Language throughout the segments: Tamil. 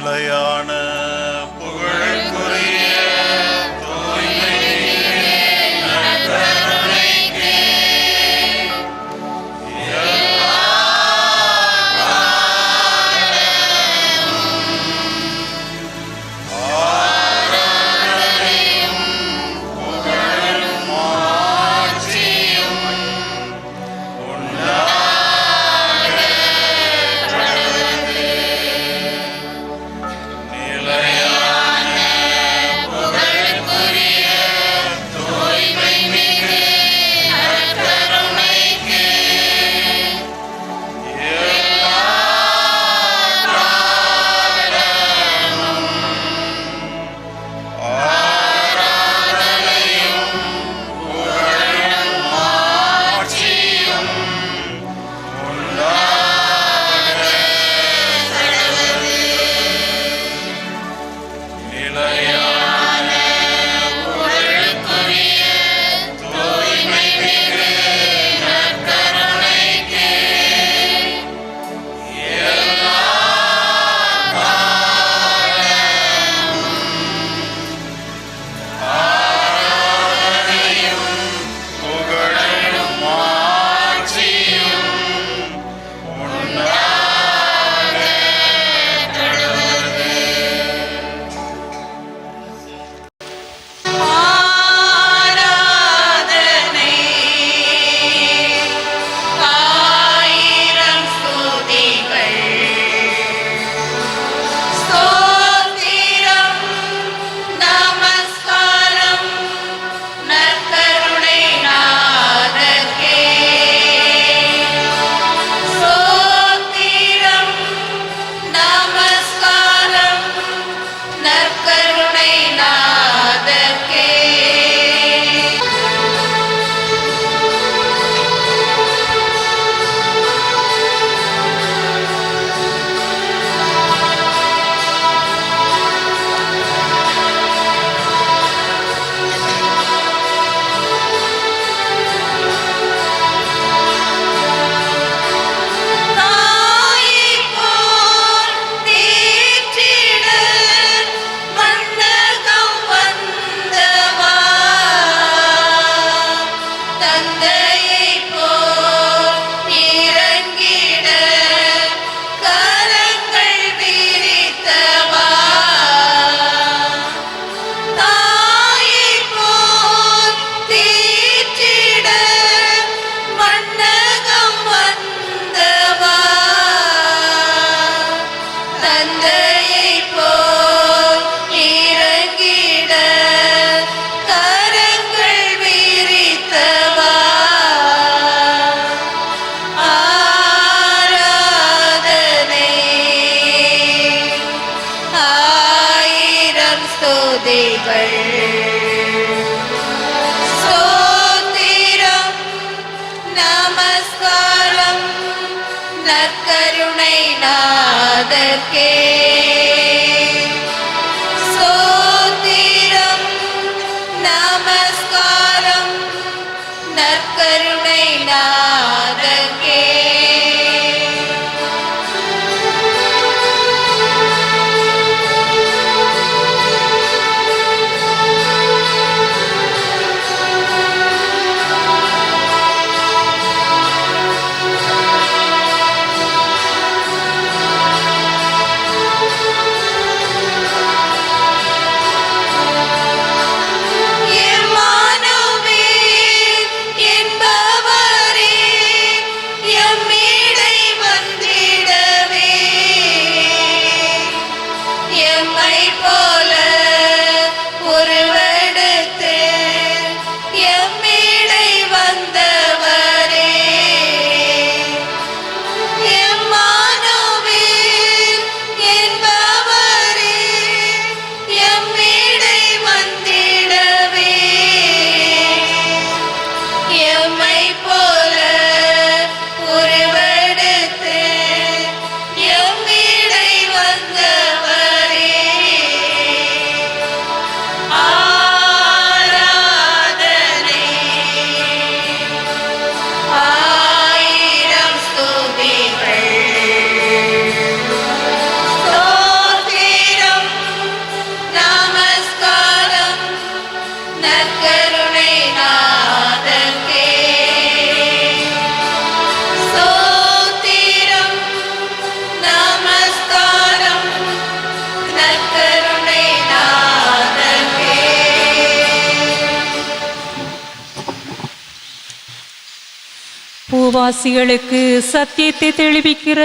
நிலையான புகழுக்குரிய நற்கருணை நாதர்க்கே ஸ்தோத்திரம் நமஸ்காரம் நற்கருணை நாதர்க்கே. எம் பூவாசிகளுக்கு சத்தியத்தை தெளிவிக்கிற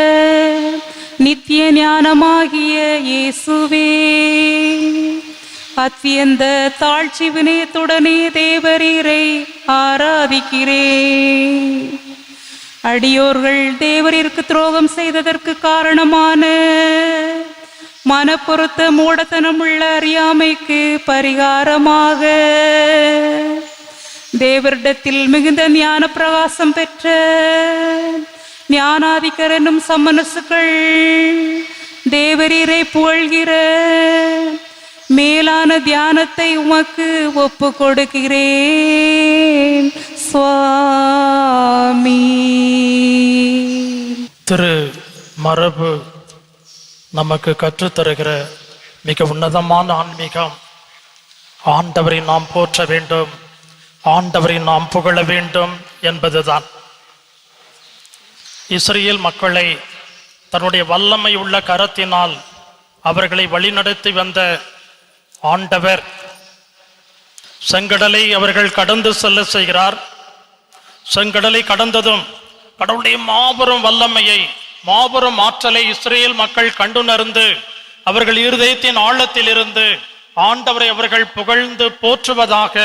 நித்திய ஞானமாகிய இயேசுவே, அத்தியந்த தாழ்ச்சி வினயத்துடனே தேவரீரை ஆராதிக்கிறேன். அடியோர்கள் தேவரீருக்கு துரோகம் செய்ததற்கு காரணமான மனப்பொருத்த மூடத்தனமுள்ள அறியாமைக்கு பரிகாரமாக தேவரிடத்தில் மிகுந்த ஞான பிரகாசம் பெற்ற ஞானாதிக்கர் என்னும் சம்மனசுக்கள் தேவரீரை புகழ்கிற மேலான தியானத்தை உமக்கு ஒப்பு கொடுக்கிறேன் சுவாமி. திரு மரபு நமக்கு கற்றுத்தருகிற மிக உன்னதமான ஆன்மீகம், ஆண்டவரை நாம் போற்ற வேண்டும், ஆண்டவரை நாம் புகழ வேண்டும் என்பதுதான். இஸ்ரேல் மக்களை தன்னுடைய வல்லமை உள்ள கரத்தினால் அவர்களை வழிநடத்தி வந்த ஆண்டவர் செங்கடலை அவர்கள் கடந்து செல்ல செய்கிறார். செங்கடலை கடந்ததும் கடவுளுடைய மாபெரும் வல்லமையை, மாபெரும் ஆற்றலை இஸ்ரேல் மக்கள் கண்டுணர்ந்து அவர்கள் இருதயத்தின் ஆழத்தில் இருந்து ஆண்டவரை அவர்கள் புகழ்ந்து போற்றுவதாக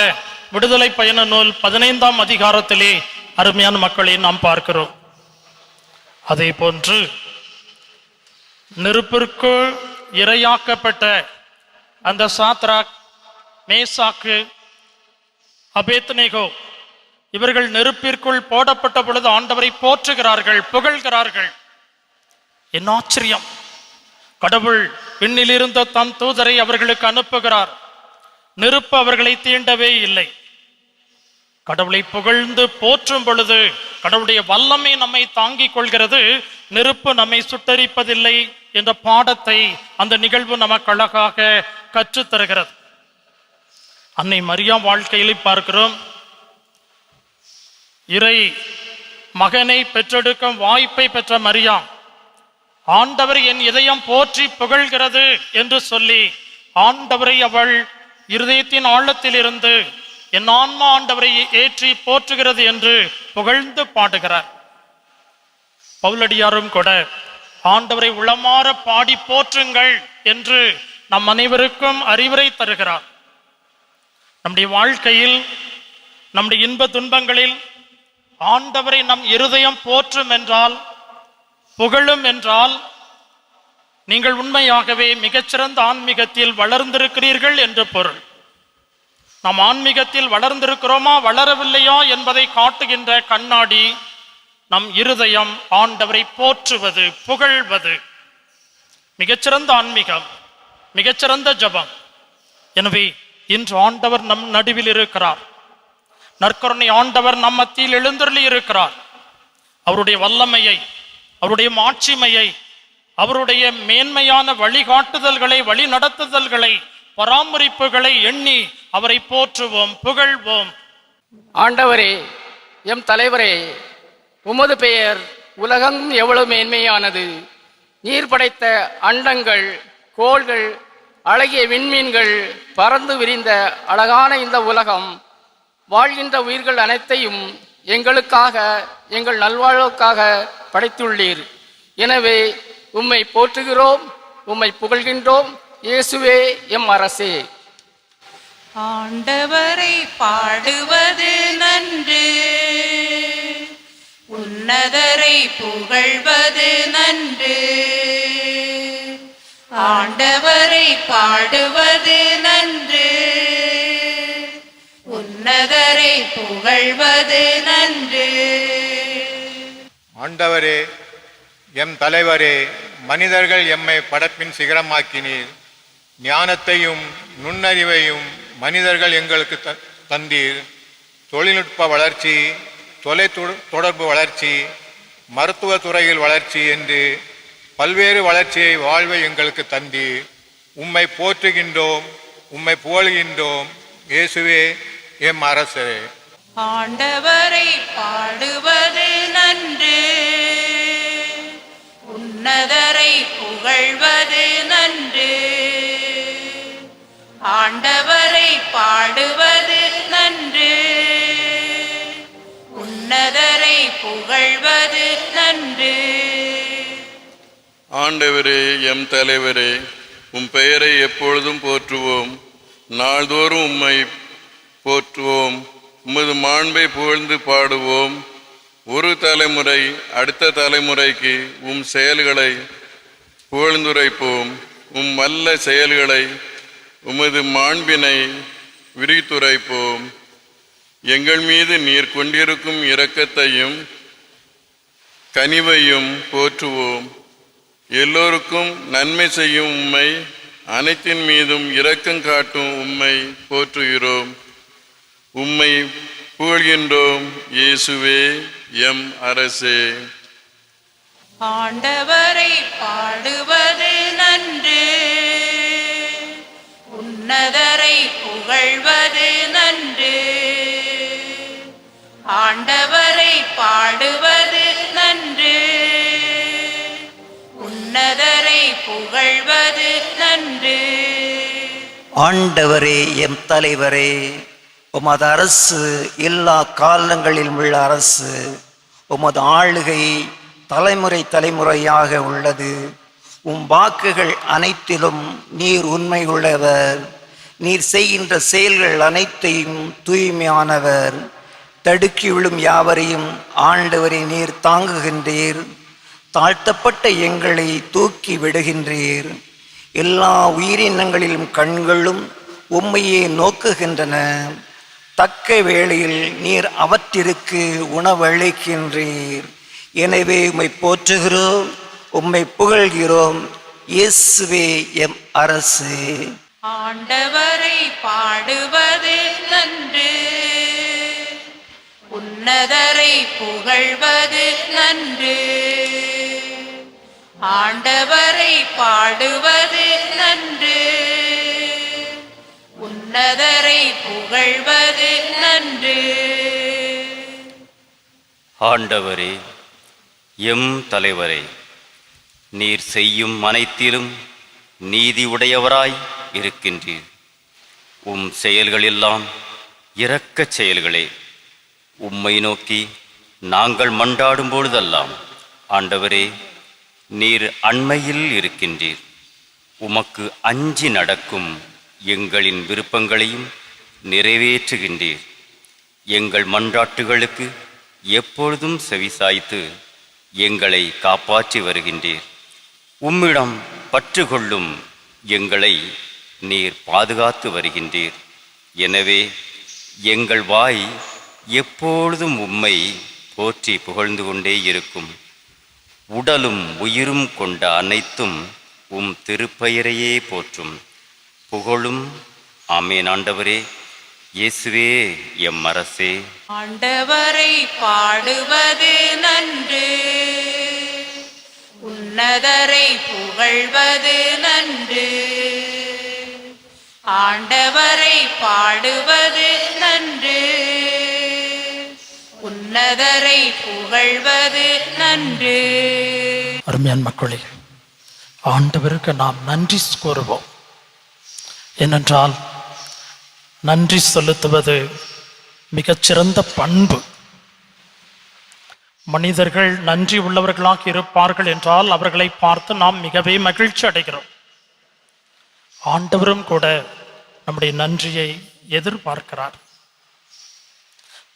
விடுதலை பயண நூல் 15ஆம் அதிகாரத்திலே அருமையான மக்களை நாம் பார்க்கிறோம். அதே போன்று நெருப்பிற்குள் இரையாக்கப்பட்ட அந்த சாத்ராக், மேசாக்கு, அபேத்நேகோ இவர்கள் நெருப்பிற்குள் போடப்பட்ட பொழுது ஆண்டவரை போற்றுகிறார்கள், புகழ்கிறார்கள். என்ன ஆச்சரியம்! கடவுள் விண்ணிலிருந்த தம் தூதரை அவர்களுக்கு அனுப்புகிறார். நெருப்பு அவர்களை தீண்டவே இல்லை. கடவுளை புகழ்ந்து போற்றும் பொழுது கடவுளுடைய வல்லமை நம்மை தாங்கிக் கொள்கிறது, நெருப்பு நம்மை சுட்டரிப்பதில்லை என்ற பாடத்தை அந்த நிகழ்வு நமக்கு அழகாக கற்றுத்தருகிறது. அன்னை மரியா வாழ்க்கையிலே பார்க்கிறோம். இறை மகனை பெற்றெடுக்கும் வாய்ப்பை பெற்ற மரியா, ஆண்டவர் என் இதயம் போற்றி புகழ்கிறது என்று சொல்லி ஆண்டவரை அவள் இருதயத்தின் ஆழத்தில் இருந்து என் ஆன்மா ஆண்டவரை ஏற்றி போற்றுகிறது என்று புகழ்ந்து பாடுகிறார். பவுலடியாரும் கூட ஆண்டவரை உளமாற பாடி போற்றுங்கள் என்று நம் அனைவருக்கும் அறிவுரை தருகிறார். நம்முடைய வாழ்க்கையில், நம்முடைய இன்ப துன்பங்களில் ஆண்டவரை நம் இருதயம் போற்றும் என்றால், புகழும் என்றால், நீங்கள் உண்மையாகவே மிகச்சிறந்த ஆன்மீகத்தில் வளர்ந்திருக்கிறீர்கள் என்று பொருள். நாம் ஆன்மீகத்தில் வளர்ந்திருக்கிறோமா வளரவில்லையா என்பதை காட்டுகின்ற கண்ணாடி நம் இருதயம் ஆண்டவரை போற்றுவது, புகழ்வது. மிகச்சிறந்த ஆன்மீகம், மிகச்சிறந்த ஜபம். எனவே இன்று ஆண்டவர் நம் நடுவில் இருக்கிறார். நற்கருணை ஆண்டவர் நம் மத்தியில் எழுந்தருளி இருக்கிறார். அவருடைய வல்லமையை, அவருடைய மாட்சிமையை, அவருடைய மேன்மையான வழிகாட்டுதல்களை, வழி நடத்துதல்களை, பராமரிப்புகளை எண்ணி அவரை போற்றுவோம், புகழ்வோம். ஆண்டவரே, எம் தலைவரே, உமது பெயர் உலகம் எவ்வளவு மேன்மையானது. நீர் படைத்த அண்டங்கள், கோள்கள், அழகிய விண்மீன்கள், பறந்து விரிந்த அழகான இந்த உலகம், வாழ்கின்ற உயிர்கள் அனைத்தையும் எங்களுக்காக, எங்கள் நல்வாழ்வுக்காக படைத்துள்ளீர். எனவே உம்மை போற்றுகிறோம், உம்மை புகழ்கின்றோம். இயேசுவே எம் அரசே. ஆண்டவரை பாடுவது நன்று, உன்னதரை புகழ்வது நன்று. ஆண்டவரை பாடுவது நன்று, உன்னதரை புகழ்வது நன்று. ஆண்டவரே, எம் தலைவரே, மனிதர்கள் எம்மை படைப்பின் சிகரமாக்கினீர். ஞானத்தையும் நுண்ணறிவையும் மனிதர்கள் எங்களுக்கு தந்தீர். தொழில்நுட்ப வளர்ச்சி, தொலை தொடர்பு வளர்ச்சி, மருத்துவ துறையில் வளர்ச்சி என்று பல்வேறு வளர்ச்சியை, வாழ்வை எங்களுக்கு தந்தீர். உம்மை போற்றுகின்றோம், உம்மை புகழ்கின்றோம். இயேசுவே எம் அரசே. ஆண்டவரை பாடுவது நன்று, உன்னதரை புகழ்வது நன்று. ஆண்டவரை பாடுவது நன்று, உன்னதரை புகழ்வது நன்று. ஆண்டவரே, எம் தலைவரே, உம் பெயரை எப்பொழுதும் போற்றுவோம். நாள்தோறும் உம்மை போற்றுவோம். உமது மாண்பை புகழ்ந்து பாடுவோம். ஒரு தலைமுறை அடுத்த தலைமுறைக்கு உம் செயல்களை புகழ்ந்துரைப்போம். உம் வல்ல செயல்களை, உமது மாண்பினை விரித்துரைப்போம். எங்கள் மீது நீர் கொண்டிருக்கும் இரக்கத்தையும் கனிவையும் போற்றுவோம். எல்லோருக்கும் நன்மை செய்யும் உம்மை, அனைத்தின் மீதும் இரக்கம் காட்டும் உம்மை போற்றுகிறோம். உம்மை புகழ்கின்றோம். இயேசுவே, எம் அரசே. ஆண்டவரை பாடுவது நன்று. உன்னதரை புகழ்வது நன்று. ஆண்டவரை பாடுவது நன்று. உன்னதரை புகழ்வது நன்று. ஆண்டவரே, எம் தலைவரே, உமது அரசு எல்லா காலங்களிலும் உள்ள அரசு. உமது ஆளுகை தலைமுறை தலைமுறையாக உள்ளது. உம் வாக்குகள் அனைத்திலும் நீர் உண்மை உள்ளவர். நீர் செய்கின்ற செயல்கள் அனைத்தையும் தூய்மையானவர். தடுக்கி விழும் யாவரையும் ஆண்டவரை நீர் தாங்குகின்றீர். தாழ்த்தப்பட்ட எங்களை தூக்கி விடுகின்றீர். எல்லா உயிரினங்களிலும் கண்களும் உம்மையே நோக்குகின்றன. தக்க வேளையில் நீர் அவற்றிற்கு உணவளிக்கின்றீர். எனவே உம்மை போற்றுகிறோம், உம்மை புகழ்கிறோம். இயேசுவே, எம் அரசு. ஆண்டவரை பாடுவது நன்று. உன்னதரை புகழ்வது நன்று. ஆண்டவரை பாடுவது நன்று. உன்னதரை புகழ்வது நன்று. ஆண்டவரே, எம் தலைவரே, நீர் செய்யும் அனைத்திலும் நீதி உடையவராய் இருக்கின்றீர். உம் செயல்களெல்லாம் இரக்கச் செயல்களே. உம்மை நோக்கி நாங்கள் மன்றாடும் பொழுதெல்லாம் ஆண்டவரே, நீர் அண்மையில் இருக்கின்றீர். உமக்கு அஞ்சி நடக்கும் எங்களின் விருப்பங்களையும் நிறைவேற்றுகின்றீர். எங்கள் மன்றாட்டுகளுக்கு எப்பொழுதும் செவிசாய்த்து எங்களை காப்பாற்றி வருகின்றீர். உம்மிடம் பற்று கொள்ளும் எங்களை நீர் பாதுகாத்து வருகின்றீர். எனவே எங்கள் வாய் எப்பொழுதும் உம்மை போற்றி புகழ்ந்து கொண்டே இருக்கும். உடலும் உயிரும் கொண்ட அனைத்தும் உம் திருப்பெயரையே போற்றும். புகழும். ஆமேன். ஆண்டவரே, இயேசுவே, எம் அரசே. ஆண்டவரை பாடுவது நன்று. உன்னதரை புகழ்வது நன்று. ஆண்டவரை பாடுவது நன்று. உன்னதரை புகழ்வது நன்று. அருமையான மக்களே, ஆண்டவருக்கு நாம் நன்றி கூறுவோம். ஏனென்றால் நன்றி செலுத்துவது மிகச்சிறந்த பண்பு. மனிதர்கள் நன்றி உள்ளவர்களாக இருப்பார்கள் என்றால் அவர்களை பார்த்து நாம் மிகவே மகிழ்ச்சி அடைகிறோம். ஆண்டவரும் கூட நம்முடைய நன்றியை எதிர்பார்க்கிறார்.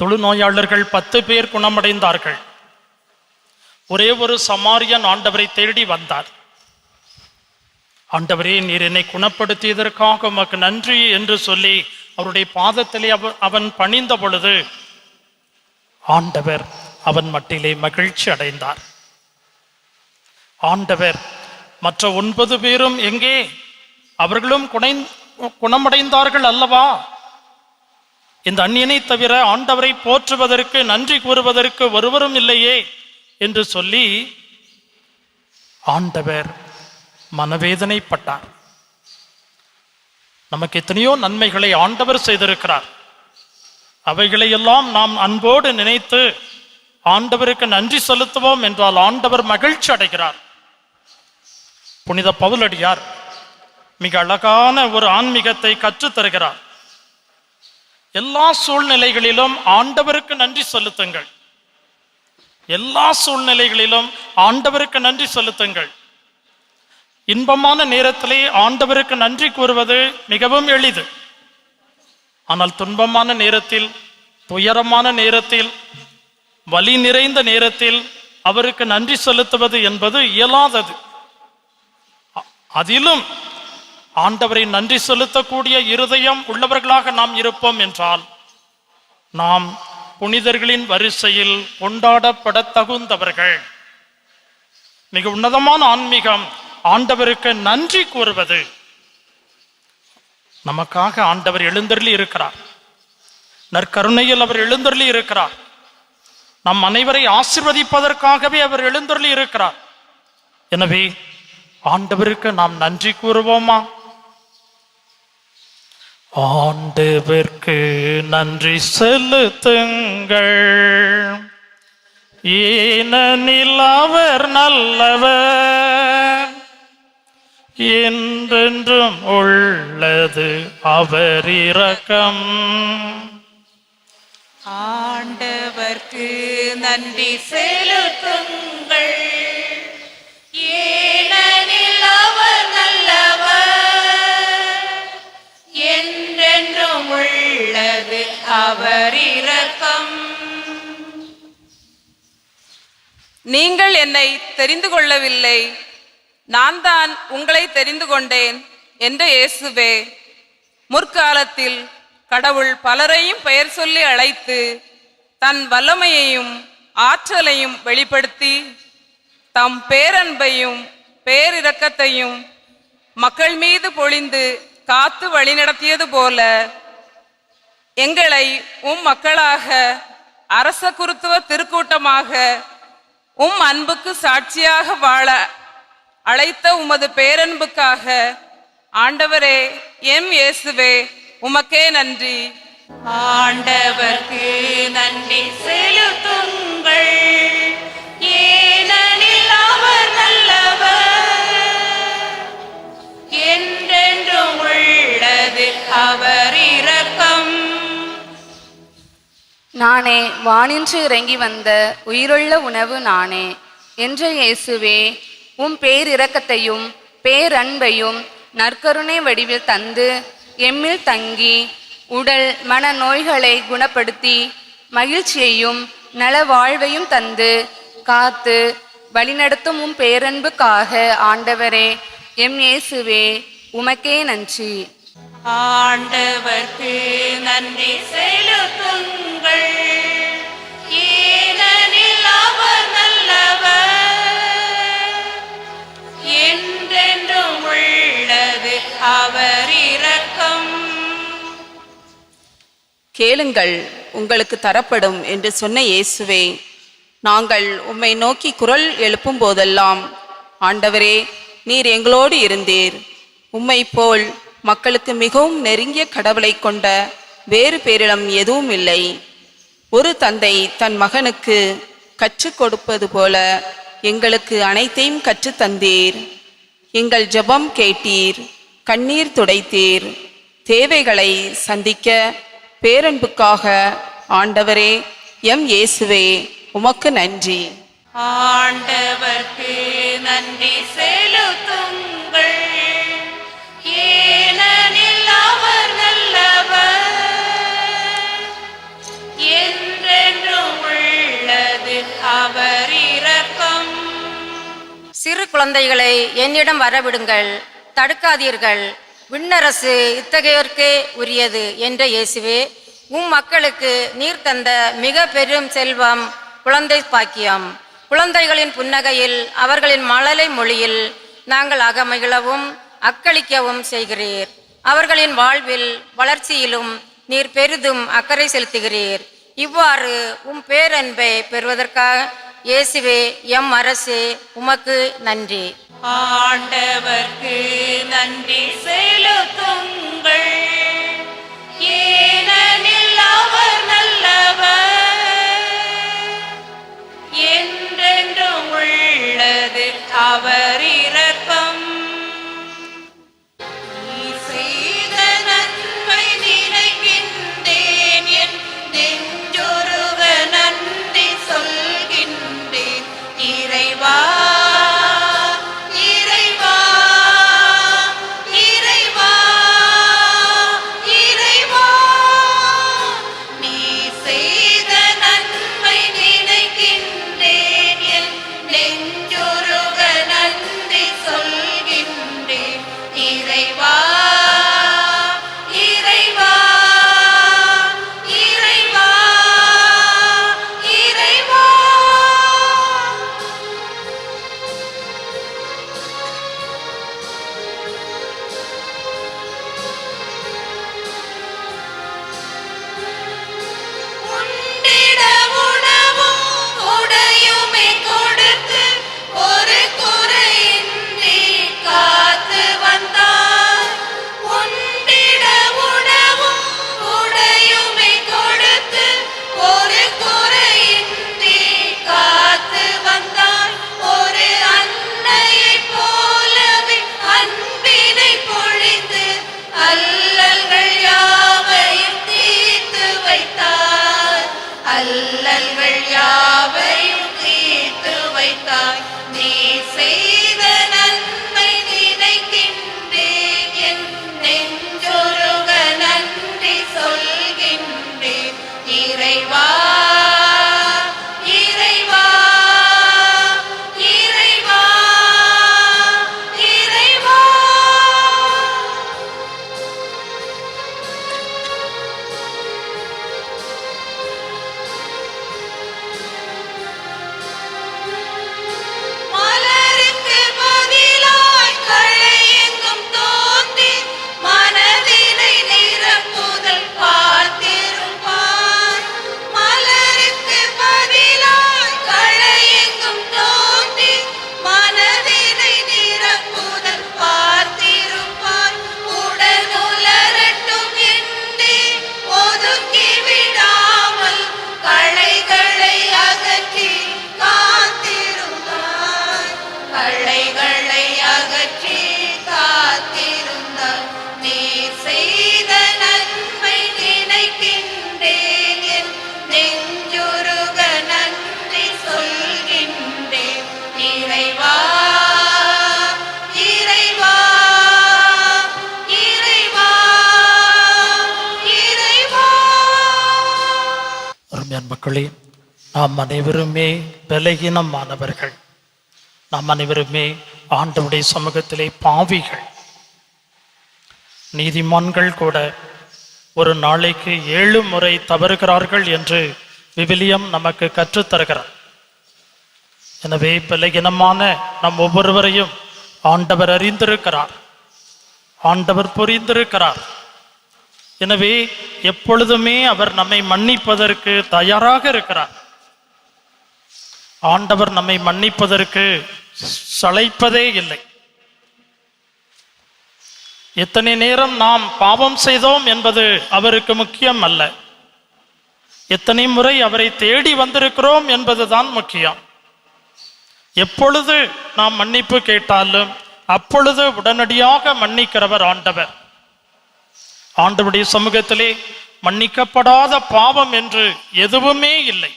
தொழுநோயாளர்கள் 10 பேர் குணமடைந்தார்கள். ஒரே ஒரு சமாரியன் ஆண்டவரை தேடி வந்தார். ஆண்டவரே, நீர் என்னை குணப்படுத்தியதற்காக உமக்கு நன்றி என்று சொல்லி அவருடைய பாதத்திலே அவன் பணிந்த பொழுது ஆண்டவர் அவன் மட்டிலே மகிழ்ச்சி அடைந்தார். ஆண்டவர் மற்ற 9 பேரும் எங்கே? அவர்களும் குணமடைந்தார்கள் அல்லவா? இந்த அந்நியனை தவிர ஆண்டவரை போற்றுவதற்கு நன்றி கூறுவதற்கு ஒருவரும் இல்லையே என்று சொல்லி ஆண்டவர் மனவேதனைப்பட்டார். நமக்கு எத்தனையோ நன்மைகளை ஆண்டவர் செய்திருக்கிறார். அவைகளையெல்லாம் நாம் அன்போடு நினைத்து ஆண்டவருக்கு நன்றி செலுத்துவோம் என்றால் ஆண்டவர் மகிழ்ச்சி அடைகிறார். புனித பவுலடியார் மிக அழகான ஒரு ஆன்மீகத்தை கற்றுத் தருகிறார். எல்லா சூழ்நிலைகளிலும் ஆண்டவருக்கு நன்றி செலுத்துங்கள். எல்லா சூழ்நிலைகளிலும் ஆண்டவருக்கு நன்றி செலுத்துங்கள். இன்பமான நேரத்திலே ஆண்டவருக்கு நன்றி கூறுவது மிகவும் எளிது. ஆனால் துன்பமான நேரத்தில், துயரமான நேரத்தில், வலி நிறைந்த நேரத்தில் அவருக்கு நன்றி செலுத்துவது என்பது இயலாதது. அதிலும் ஆண்டவரை நன்றி செலுத்தக்கூடிய இருதயம் உள்ளவர்களாக நாம் இருப்போம் என்றால் நாம் புனிதர்களின் வரிசையில் கொண்டாடப்பட தகுந்தவர்கள். மிக உன்னதமான ஆன்மீகம் ஆண்டவருக்கு நன்றி கூறுவது. நமக்காக ஆண்டவர் எழுந்தருளி இருக்கிறார். நற்கருணையில் அவர் எழுந்தருளி இருக்கிறார். நம் அனைவரை ஆசீர்வதிப்பதற்காகவே அவர் எழுந்தருளி இருக்கிறார். எனவே ஆண்டவருக்கு நாம் நன்றி கூறுவோமா? ஆண்டவருக்கு நன்றி செலுத்துங்கள், ஏனெனில் அவர் நல்லவர், என்றென்றும் உள்ளது அவர் இரக்கம். ஆண்டவர்க்கு நன்றி செலுத்துங்கள், ஏனெனில் அவர் நல்லவர், என்றென்றும் உள்ளது அவர் இரக்கம். நீங்கள் என்னை தெரிந்து கொள்ளவில்லை, நான் தான் உங்களை தெரிந்து கொண்டேன் என்ற இயேசுவே, முற்காலத்தில் கடவுள் பலரையும் பெயர் சொல்லி அழைத்து தன் வல்லமையையும் ஆற்றலையும் வெளிப்படுத்தி தம் பேரன்பையும் பேரிரக்கத்தையும் மக்கள் மீது பொழிந்து காத்து வழிநடத்தியது போல எங்களை மக்களாக அரச குருத்துவ திருக்கூட்டமாக அன்புக்கு சாட்சியாக வாழ அழைத்த உமது பேரன்புக்காக ஆண்டவரே இயேசுவே உமக்கே நன்றி. ஆண்டவர்க்கு நன்றி செலுத்துங்கள், ஏனெனில் அவர் நல்லவர், என்றென்றும் உள்ளது அவர் இரக்கம். நானே வானின்று இறங்கி வந்த உயிருள்ள உணவு நானே என்ற இயேசுவே, பேரிரக்கத்தையும் பேரன்பையும் நற்கருணை வடிவில் தந்து எம்மில் தங்கி உடல் மன நோய்களை குணப்படுத்தி மகிழ்ச்சியையும் நல வாழ்வையும் தந்து காத்து வழிநடத்தும் பேரன்புக்காக ஆண்டவரே இயேசுவே உமக்கே நன்றி. ஆண்டவர்க்கு நன்றி செலுத்துங்கள், ஏனெனில் அவர் நல்லவர், என்றென்றும் உள்ளது அவர் இரக்கம். கேளுங்கள் உங்களுக்கு தரப்படும் என்று சொன்ன இயேசுவே, நாங்கள் உம்மை நோக்கி குரல் எழுப்பும் போதெல்லாம் ஆண்டவரே நீர் எங்களோடு இருந்தீர். உம்மை போல் மக்களுக்கு மிகவும் நெருங்கிய கடவுளை கொண்ட வேறு பேரிடம் எதுவும் இல்லை. ஒரு தந்தை தன் மகனுக்கு கற்றுக் கொடுப்பது போல எங்களுக்கு அனைத்தையும் கற்றுத்தந்தீர். எங்கள் ஜெபம் கேட்டீர், கண்ணீர் துடைத்தீர். தேவைகளை சந்திக்க பேரன்புக்காக ஆண்டவரே இயேசுவே உமக்கு நன்றி. ஆண்டவர்க்கு நன்றி செலுத்துங்கள், ஏனெனில் அவர் நல்லவர், என்றென்றும் உள்ளது அவர் இரக்கம். சிறு குழந்தைகளை என்னிடம் வரவிடுங்கள், தடுக்காதீர்கள், விண்ணரசு இத்தகையோர்க்கே உரியது என்ற இயேசுவே, மக்களுக்கு நீர் தந்த மிக பெரும் செல்வம் குழந்தை பாக்கியம். குழந்தைகளின் புன்னகையில் அவர்களின் மழலை மொழியில் நாங்கள் அகமகிழவும் அக்களிக்கவும் செய்கிறீர். அவர்களின் வாழ்வில் வளர்ச்சியிலும் நீர் பெரிதும் அக்கறை செலுத்துகிறீர். இவ்வாறு பேரன்பை பெறுவதற்காக இயேசுவே அரசே உமக்கு நன்றி. ஆண்டவர்க்கு நன்றி செலுத்துங்கள், ஏனெனில் அவர் நல்லவர், என்றென்றும் உள்ளது அவர் இரக்கம். நீர் செய்த நன்மை நினைக்கின்றேன், என் நெஞ்சொருக நன்றி சொல்கின்றேன். மக்களே, நாம் அனைவருமே பலகீனமானவர்கள். நாம் அனைவருமே ஆண்டவருடைய சமூகத்திலே பாவிகள். நீதிமான்கள் கூட ஒரு நாளைக்கு 7 முறை தவறுகிறார்கள் என்று விவிலியம் நமக்கு கற்றுத்தருகிறார். எனவே பலகீனமான நம் ஒவ்வொருவரையும் ஆண்டவர் அறிந்திருக்கிறார், ஆண்டவர் புரிந்திருக்கிறார். எனவே எப்பொழுதுமே அவர் நம்மை மன்னிப்பதற்கு தயாராக இருக்கிறார். ஆண்டவர் நம்மை மன்னிப்பதற்கு சளைப்பதே இல்லை. எத்தனை நேரம் நாம் பாவம் செய்தோம் என்பது அவருக்கு முக்கியம் அல்ல, எத்தனை முறை அவரை தேடி வந்திருக்கிறோம் என்பதுதான் முக்கியம். எப்பொழுது நாம் மன்னிப்பு கேட்டாலும் அப்பொழுது உடனடியாக மன்னிக்கிறவர் ஆண்டவர். ஆண்டவருடைய சமூகத்திலே மன்னிக்கப்படாத பாவம் என்று எதுவுமே இல்லை.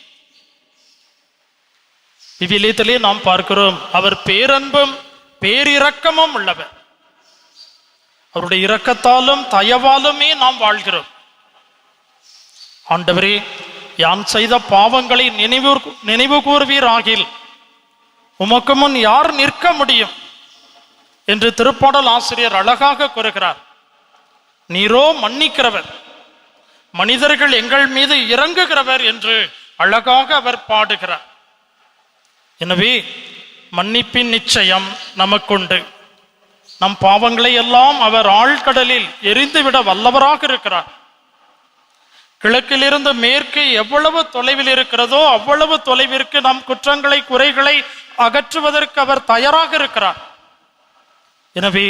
விவிலியத்திலே நாம் பார்க்கிறோம், அவர் பேரன்பும் பேரிரக்கமும் உள்ளவர். அவருடைய இரக்கத்தாலும் தயவாலுமே நாம் வாழ்கிறோம். ஆண்டவரே, யான் செய்த பாவங்களை நினைவு கூர்வீராகில் உமக்கு முன் யார் நிற்க முடியும் என்று திருப்பாடல் ஆசிரியர் அழகாக கூறுகிறார். நீரோ மன்னிக்கிறவர், மனிதர்கள் எங்கள் மீது இறங்குகிறவர் என்று அழகாக அவர் பாடுகிறார். எனவே மன்னிப்பின் நிச்சயம் நமக்குண்டு. நம் பாவங்களை எல்லாம் அவர் ஆழ்கடலில் எரிந்துவிட வல்லவராக இருக்கிறார். கிழக்கிலிருந்து மேற்கு எவ்வளவு தொலைவில் இருக்கிறதோ அவ்வளவு தொலைவிற்கு நம் குற்றங்களை குறைகளை அகற்றுவதற்கு அவர் தயாராக இருக்கிறார். எனவே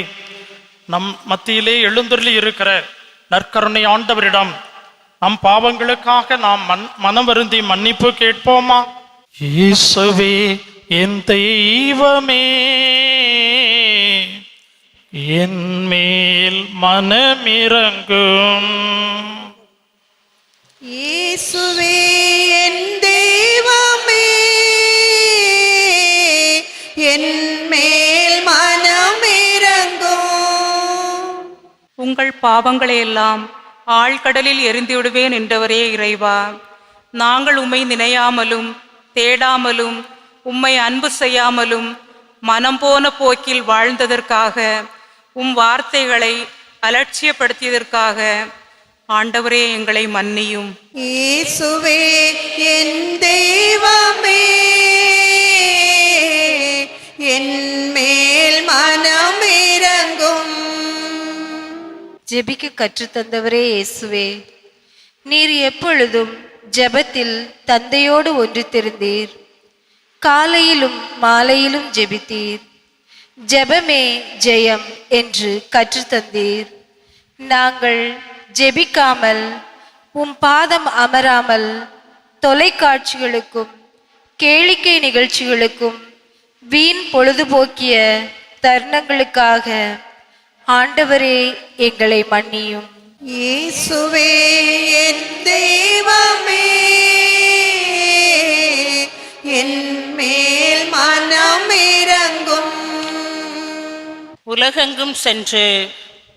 நம் மத்தியிலே எழுந்தருளி இருக்கிற நற்கருணை ஆண்டவரிடம் நம் பாவங்களுக்காக நாம் மனம் வருந்தி மன்னிப்பு கேட்போமா? இயேசுவே என் தெய்வமே, என் மேல் மனமிரங்கும். இயேசுவே என் தெய்வமே, என் மேல் மனமிரங்கும். உங்கள் பாவங்களை எல்லாம் ஆழ்கடலில் எரிந்து விடுவேன் என்றவரே இறைவா, நாங்கள் உம்மை நினையாமலும் தேடாமலும் உம்மை அன்பு செய்யாமலும் மனம் போன போக்கில் வாழ்ந்ததற்காக, உம் வார்த்தைகளை அலட்சியப்படுத்தியதற்காக ஆண்டவரே எங்களை மன்னியும். இயேசுவே என் தெய்வமே, என் மேல் மனமிரங்கும். ஜெபிக்க கற்றுத்தந்தவரே இயேசுவே, நீர் எப்பொழுதும் ஜெபத்தில் தந்தையோடு ஒன்றித்திருந்தீர். காலையிலும் மாலையிலும் ஜெபித்தீர். ஜெபமே ஜெயம் என்று கற்றுத்தந்தீர். நாங்கள் ஜெபிக்காமல் உம் பாதம் அமராமல் தொலைக்காட்சிகளுக்கும் கேளிக்கை நிகழ்ச்சிகளுக்கும் வீண் பொழுதுபோக்கிய தருணங்களுக்காக ஆண்டவரே எங்களை மன்னியும். இயேசுவே என் தெய்வமே, என் மேல் மனமிரங்கும். உலகெங்கும் சென்று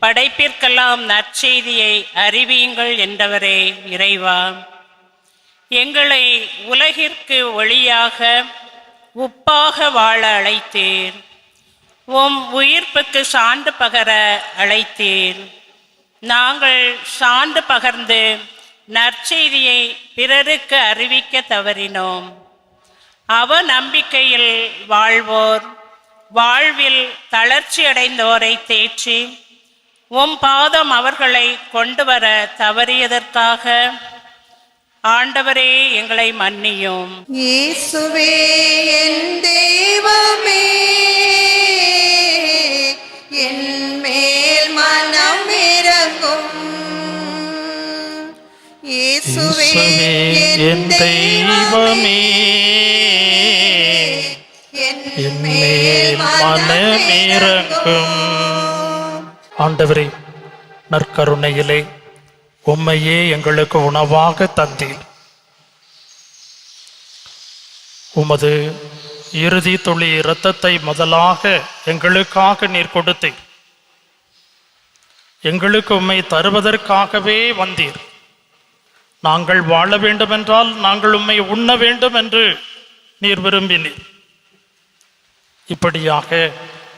படைப்பிற்கெல்லாம் நற்செய்தியை அறிவியுங்கள் என்றவரே இறைவா, எங்களை உலகிற்கு ஒளியாக உப்பாக வாழ அழைத்தீர். உம் உயிர்ப்புக்கு சான்று பகர அழைத்தீர். நாங்கள் சான்று பகர்ந்து நற்செய்தியை பிறருக்கு அறிவிக்க தவறினோம். அவ நம்பிக்கையில் வாழ்வோர், வாழ்வில் தளர்ச்சி அடைந்தோரை தேற்றி உம் பாதம் அவர்களை கொண்டு வர தவறியதற்காக ஆண்டவரே எங்களை மன்னியும். இயேசுவே என் தெய்வமே, என் மேல் மனமிரங்கும். இயேசுவே என் தெய்வமே, என் மேல் மனமிரங்கும். ஆண்டவரே, நற்கருணையிலே உம்மையே எங்களுக்கு உணவாக தந்தீர். உமது இறுதி துளி இரத்தத்தை முதலாக எங்களுக்காக நீர் கொடுத்தீர். எங்களுக்கு உம்மை தருவதற்காகவே வந்தீர். நாங்கள் வாழ வேண்டுமென்றால் நாங்கள் உம்மை உண்ண வேண்டும் என்று நீர் விரும்பினீர். இப்படியாக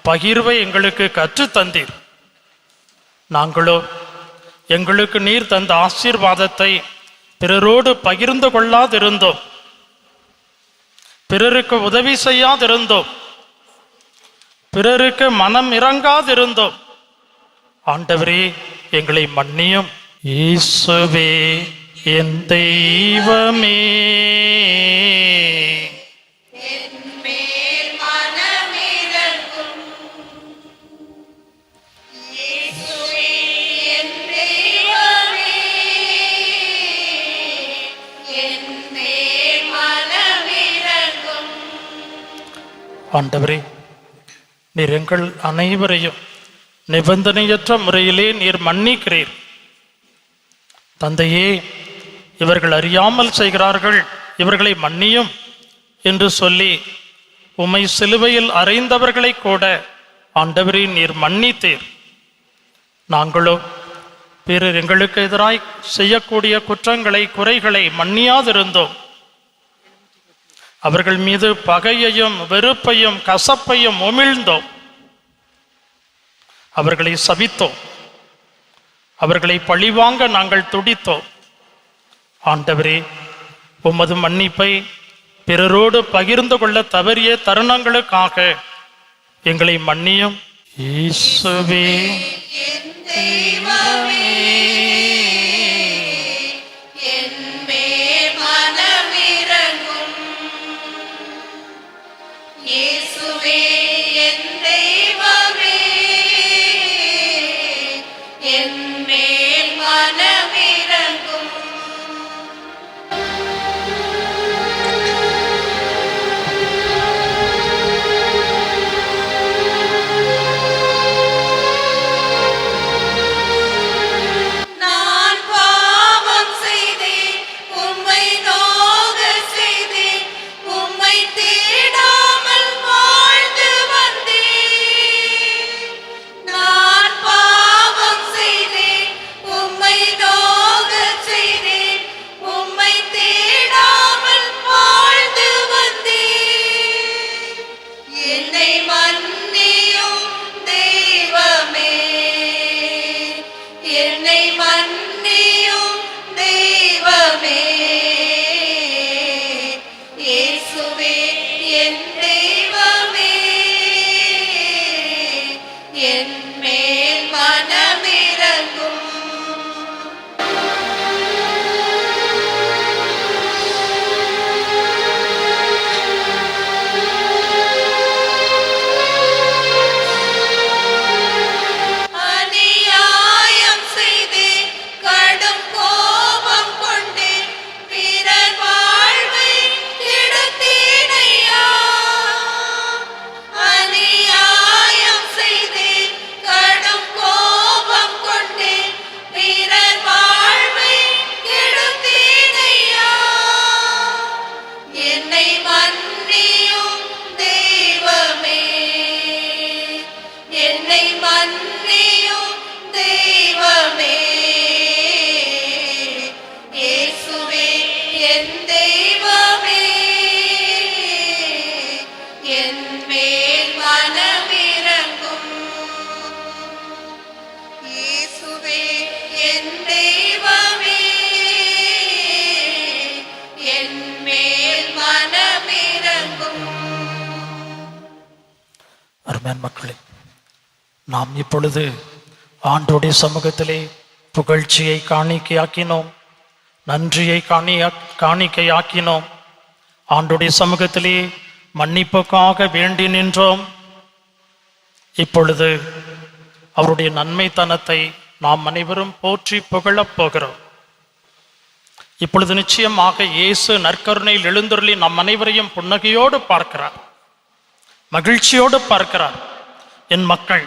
பகிர்வை எங்களுக்கு கற்றுத்தந்தீர். நாங்களோ எங்களுக்கு நீர் தந்த ஆசீர்வாதத்தை பிறரோடு பகிர்ந்து கொள்ளாதிருந்தோம், பிறருக்கு உதவி செய்யாதிருந்தோம், பிறருக்கு மனம் இறங்காதிருந்தோம். ஆண்டவரே, எங்களை மன்னியும். இயேசுவே என் தெய்வமே, ஆண்டவரே, நீர் எங்கள் அனைவரையும் நிபந்தனையற்ற முறையிலே நீர் மன்னிக்கிறீர். தந்தையே, இவர்கள் அறியாமல் செய்கிறார்கள், இவர்களை மன்னியும் என்று சொல்லி உம்மை சிலுவையில் அறைந்தவர்களை கூட ஆண்டவரே நீர் மன்னித்தீர். நாங்களோ பிறர் எங்களுக்கு எதிராய் செய்யக்கூடிய குற்றங்களை, குறைகளை மன்னியாதிருந்தோம். அவர்கள் மீது பகையையும் வெறுப்பையும் கசப்பையும் உமிழ்ந்தோம். அவர்களை சபித்தோம், அவர்களை பழிவாங்க நாங்கள் துடித்தோம். ஆண்டவரே, உமது மன்னிப்பை பிறரோடு பகிர்ந்து கொள்ள தவறிய தருணங்களுக்காக எங்களை மன்னியும். இயேசுவே மக்களே, நாம் இப்பொழுது ஆண்டோடைய சமூகத்திலே புகழ்ச்சியை காணிக்கையாக்கினோம், நன்றியை காணிக்கையாக்கினோம். ஆண்டோடைய சமூகத்திலே மன்னிப்புக்காக வேண்டி நின்றோம். இப்பொழுது அவருடைய நன்மைத்தனத்தை நாம் அனைவரும் போற்றி புகழப் போகிறோம். இப்பொழுது நிச்சயமாக இயேசு நற்கருணையில் எழுந்தருளி நம் அனைவரையும் புன்னகையோடு பார்க்கிறார், மகிழ்ச்சியோடு பார்க்கிறார். என் மக்கள்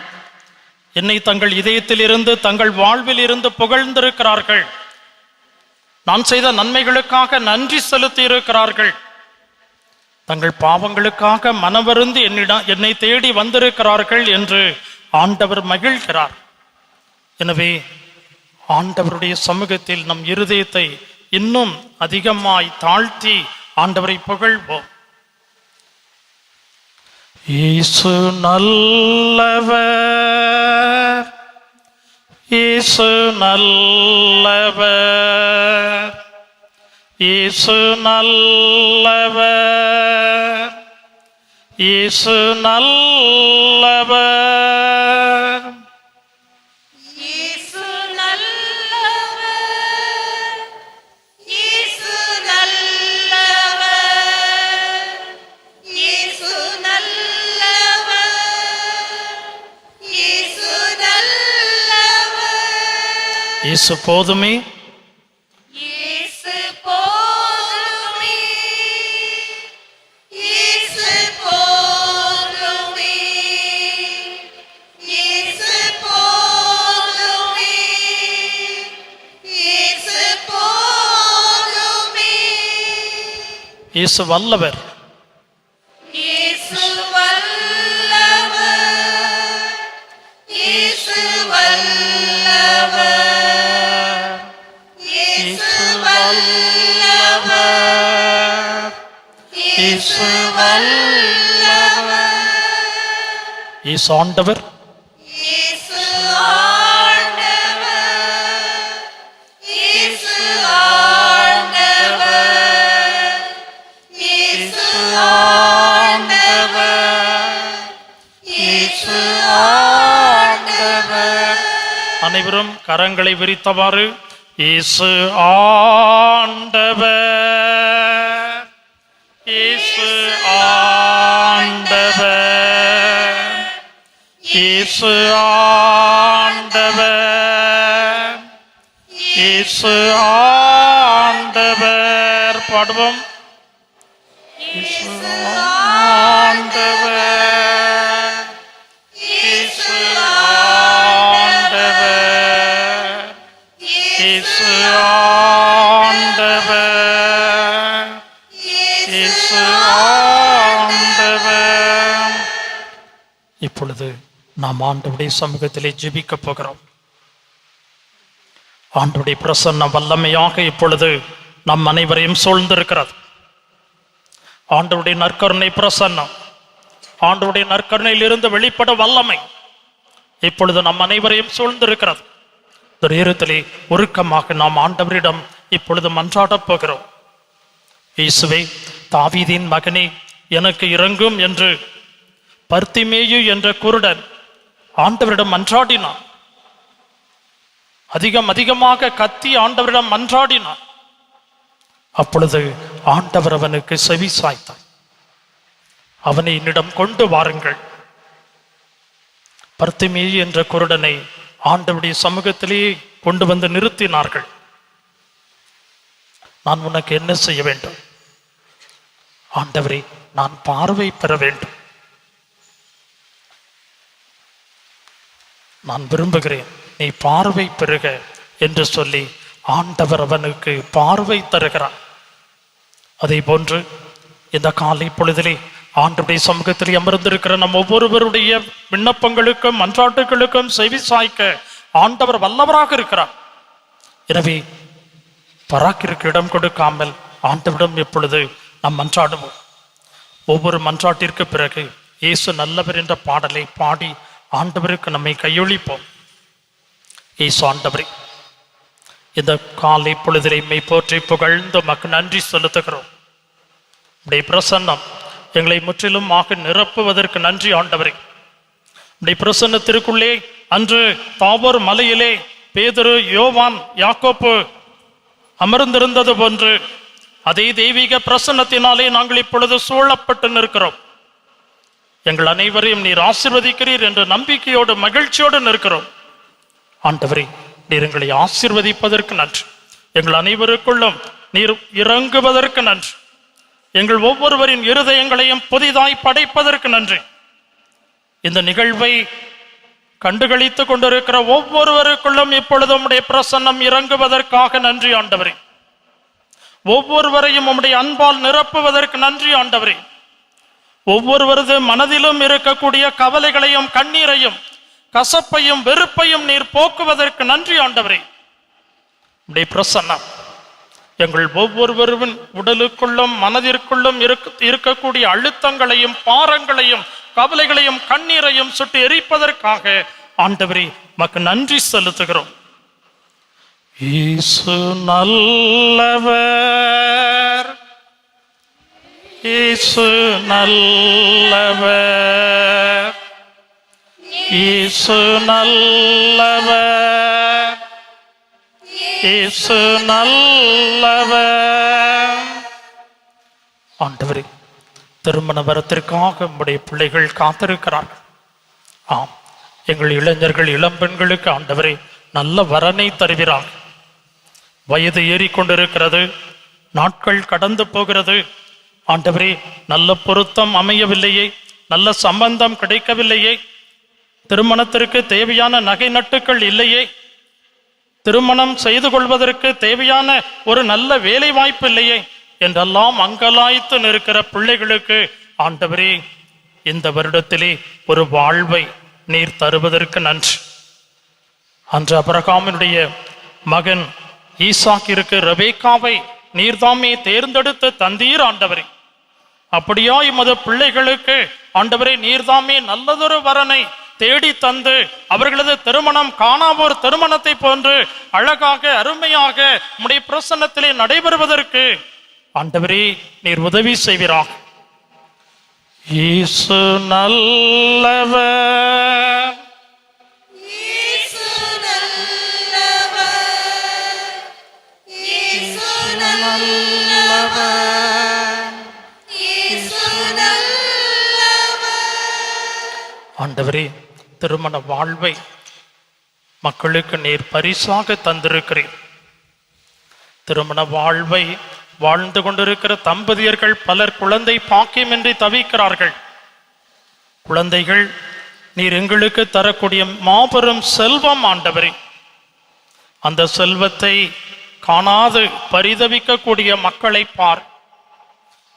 என்னை தங்கள் இதயத்தில் இருந்து, தங்கள் வாழ்வில் இருந்து புகழ்ந்திருக்கிறார்கள். நான் செய்த நன்மைகளுக்காக நன்றி செலுத்தி இருக்கிறார்கள். தங்கள் பாவங்களுக்காக மனவருந்து என்னை தேடி வந்திருக்கிறார்கள் என்று ஆண்டவர் மகிழ்கிறார். எனவே ஆண்டவருடைய சமூகத்தில் நம் இருதயத்தை இன்னும் அதிகமாய் தாழ்த்தி ஆண்டவரை புகழ்வோம். இயேசு நல்லவர், இயேசு நல்லவர், இயேசு நல்லவர், இயேசு நல்லவர். இயேசு நல்லவர், இயேசு நல்லவர், இயேசு நல்லவர், இயேசு நல்லவர். இயேசு போதுமே, இயேசு போதுமே, இயேசு போதுமே, இயேசு போதுமே, இயேசு போதுமே. இயேசு வல்லவர், இயேசு வல்லவர், இயேசு வல்லவர், இயேசு வல்லவர், இயேசு வல்லவர். இயேசு ஆண்டவர், இயேசு ஆண்டவர், இயேசு ஆண்டவர், இயேசு ஆண்டவர், இயேசு ஆண்டவர். அனைவரும் கரங்களை விரித்தவாறு இயேசு ஆண்டவர், இயேசு ஆண்டவர், இயேசு ஆண்டவர், இயேசு ஆண்டவர். பாடுவோம். இயேசு ஆண்டவர், இயேசு ஆண்டவர், இயேசு ஆண்டவர், இயேசு ஆண்டவர். இப்பொழுது நாம் ஆண்டவருடைய சமூகத்திலே ஜெபிக்க போகிறோம். ஆண்டவருடைய பிரசன்னம் வல்லமையாக இப்பொழுது நம் அனைவரையும் சூழ்ந்திருக்கிறது. ஆண்டவருடைய நற்கருணை பிரசன்னம், ஆண்டவருடைய நற்கருணையில் இருந்து வெளிப்பட வல்லமை இப்பொழுது நம் அனைவரையும் சூழ்ந்திருக்கிறது. இந்த நேரத்திலே உருக்கமாக நாம் ஆண்டவரிடம் இப்பொழுது மன்றாடப் போகிறோம். இயேசுவே, தாவீதின் மகனே, எனக்கு இரங்கும் என்று பர்த்திமேயு என்ற குருடன் ஆண்டவரிடம் மன்றாடினான். அதிகமாக கத்தி ஆண்டவரிடம் மன்றாடினான். அப்பொழுது ஆண்டவர் அவனுக்கு செவி சாய்த்தார். அவனை என்னிடம் கொண்டு வாருங்கள். பர்த்திமேயு என்ற குருடனை ஆண்டவருடைய சமூகத்திலேயே கொண்டு வந்து நிறுத்தினார்கள். நான் உனக்கு என்ன செய்ய வேண்டும்? ஆண்டவரே, நான் பார்வை பெற வேண்டும். நான் விரும்புகிறேன், நீ பார்வை பெறுக என்று சொல்லி ஆண்டவர் அவனுக்கு பார்வை தருகிறார். அதே போன்று இந்த காலை பொழுதிலே ஆண்டவருடைய சமூகத்திலே அமர்ந்திருக்கிற நம் ஒவ்வொருவருடைய விண்ணப்பங்களுக்கும் மன்றாட்டுகளுக்கும் செவி சாய்க்க ஆண்டவர் வல்லவராக இருக்கிறார். எனவே பராக்கிற்கு இடம் கொடுக்காமல் ஆண்டவரிடம் எப்பொழுது நாம் மன்றாடுவோம். ஒவ்வொரு மன்றாட்டிற்கு பிறகு இயேசு நல்லவர் என்ற பாடலை பாடி ஆண்டவருக்கு நம்மை கையொழிப்போம். இயேசு ஆண்டவரே, இந்த காலை பொழுதிலே மெய் போற்றி புகழ்ந்து உமக்கு நன்றி செலுத்துகிறோம். உடைய பிரசன்னம் எங்களை முற்றிலும் நிரப்புவதற்கு நன்றி ஆண்டவரே. உடைய பிரசன்னத்திற்குள்ளே அன்று தாபோர் மலையிலே பேதுரு, யோவான், யாக்கோப்பு அமர்ந்திருந்தது போன்று அதே தெய்வீக பிரசன்னத்தினாலே நாங்கள் இப்பொழுது சூழப்பட்டு நிற்கிறோம். எங்கள் அனைவரையும் நீர் ஆசீர்வதிக்கிறீர் என்ற நம்பிக்கையோடு மகிழ்ச்சியோடு நிற்கிறோம். ஆண்டவரே, நீர் எங்களை ஆசீர்வதிப்பதற்கு நன்றி. எங்கள் அனைவருக்குள்ளும் நீர் இறங்குவதற்கு நன்றி. எங்கள் ஒவ்வொருவரின் இருதயங்களையும் புதிதாய் படைப்பதற்கு நன்றி. இந்த நிகழ்வை கண்டுகளித்துக் கொண்டிருக்கிற ஒவ்வொருவருக்குள்ளும் இப்பொழுது உம்முடைய பிரசன்னம் இறங்குவதற்காக நன்றி ஆண்டவரே. ஒவ்வொருவரையும் உம்முடைய அன்பால் நிரப்புவதற்கு நன்றி ஆண்டவரே. ஒவ்வொருவரது மனதிலும் இருக்கக்கூடிய கவலைகளையும் கண்ணீரையும் கசப்பையும் வெறுப்பையும் நீர் போக்குவதற்கு நன்றி ஆண்டவரே. உம்முடைய பிரசன்னம் எங்கள் ஒவ்வொருவரின் உடலுக்குள்ளும் மனதிற்குள்ளும் இருக்கக்கூடிய அழுத்தங்களையும் பாரங்களையும் கவலைகளையும் கண்ணீரையும் சுட்டு எரிப்பதற்காக ஆண்டவரே மக்கு நன்றி செலுத்துகிறோம். இயேசு நல்லவர், இயேசு நல்லவர், இயேசு நல்லவர், இயேசு நல்லவர். ஆண்டவரே, திருமண வரத்திற்காக உம்முடைய பிள்ளைகள் காத்திருக்கிறார்கள். ஆம், எங்கள் இளைஞர்கள் இளம்பெண்களுக்கு ஆண்டவரே நல்ல வரனை தருகிறார். வயது ஏறிக்கொண்டிருக்கிறது, நாட்கள் கடந்து போகிறது. ஆண்டவரே, நல்ல பொருத்தம் அமையவில்லையே, நல்ல சம்பந்தம் கிடைக்கவில்லையே, திருமணத்திற்கு தேவையான நகை நட்டுக்கள் இல்லையே, திருமணம் செய்து கொள்வதற்கு தேவையான ஒரு நல்ல வேலை வாய்ப்பு இல்லையே என்றெல்லாம் அங்கலாய்த்து நிற்கிற பிள்ளைகளுக்கு ஆண்டவரே இந்த வருடத்திலே ஒரு வாழ்வை நீர் தருவதற்கு நன்றி. அன்று அபிரகாமினுடைய மகன் ஈசாக்கிற்கு ரெபேக்காவை நீர்தாமே தேர்ந்தெடுத்து தந்தீர் ஆண்டவரே. அப்படியா எமது பிள்ளைகளுக்கு ஆண்டவரே நீர்தாமே நல்லதொரு வரனை தேடி தந்து அவர்களது திருமணம் காணாவோர் திருமணத்தை போன்று அழகாக அருமையாக உம்முடைய பிரசன்னத்திலே நடைபெறுவதற்கு ஆண்டவரே நீர் உதவி செய்வீராக. இயேசு நல்லவர், இயேசு நல்லவர், இயேசு நல்லவர், இயேசு நல்லவர். ஆண்டவரே, திருமண வாழ்வை மக்களுக்கு நீர் பரிசாக தந்திருக்கிறீர். திருமண வாழ்வை வாழ்ந்து கொண்டிருக்கிற தம்பதியர்கள் பலர் குழந்தை பாக்கியமின்றி தவிக்கிறார்கள். குழந்தைகள் நீர் எங்களுக்கு தரக்கூடிய மாபெரும் செல்வம் ஆண்டவரே. அந்த செல்வத்தை காணாது பரிதவிக்கக்கூடிய மக்களை பார்.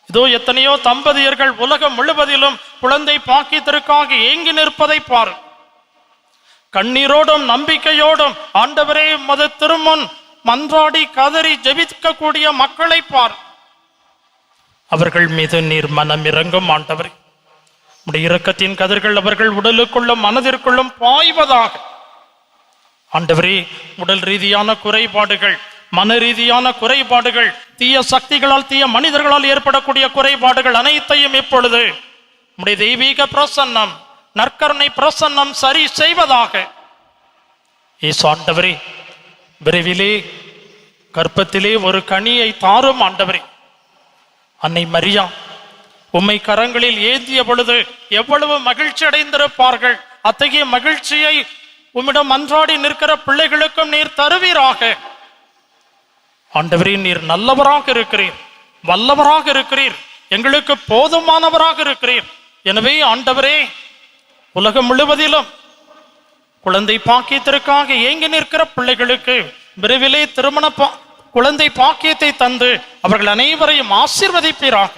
இதோ எத்தனையோ தம்பதியர்கள் உலகம் முழுவதிலும் குழந்தை பாக்கியத்திற்காக ஏங்கி நிற்பதை பார். கண்ணீரோடும் நம்பிக்கையோடும் ஆண்டவரே மது திருமுன் மன்றாடி கதறி ஜெபிக்கக்கூடிய மக்களை பார். அவர்கள் மீது நீர் மனம் இறங்கும் ஆண்டவரே. உடைய இரக்கத்தின் கதிர்கள் அவர்கள் உடலுக்குள்ளும் மனதிற்குள்ளும் பாய்வதாக. ஆண்டவரே, உடல் ரீதியான குறைபாடுகள், மன ரீதியான குறைபாடுகள், தீய சக்திகளால் தீய மனிதர்களால் ஏற்படக்கூடிய குறைபாடுகள் அனைத்தையும் இப்பொழுது உடைய தெய்வீக பிரசன்னம் நற்கருணை பிரசன்னம் சரி செய்வதாக. இயேசு ஆண்டவரே, விரைவிலே கர்ப்பத்திலே ஒரு கனியை தாரும் ஆண்டவரே. அன்னை மரியா உம்மை கரங்களில் ஏந்திய பொழுது எவ்வளவு மகிழ்ச்சி அடைந்திருப்பார்கள். அத்தகைய மகிழ்ச்சியை உம்மிடம் அன்றாடி நிற்கிற பிள்ளைகளுக்கும் நீர் தருவீராக. ஆண்டவரே, நீர் நல்லவராக இருக்கிறீர், வல்லவராக இருக்கிறீர், எங்களுக்கு போதுமானவராக இருக்கிறீர். எனவே ஆண்டவரே, உலகம் முழுவதிலும் குழந்தை பாக்கியத்திற்காக ஏங்கி நிற்கிற பிள்ளைகளுக்கு விரைவிலே திருமண குழந்தை பாக்கியத்தை தந்து அவர்கள் அனைவரையும் ஆசீர்வதிப்பீராக.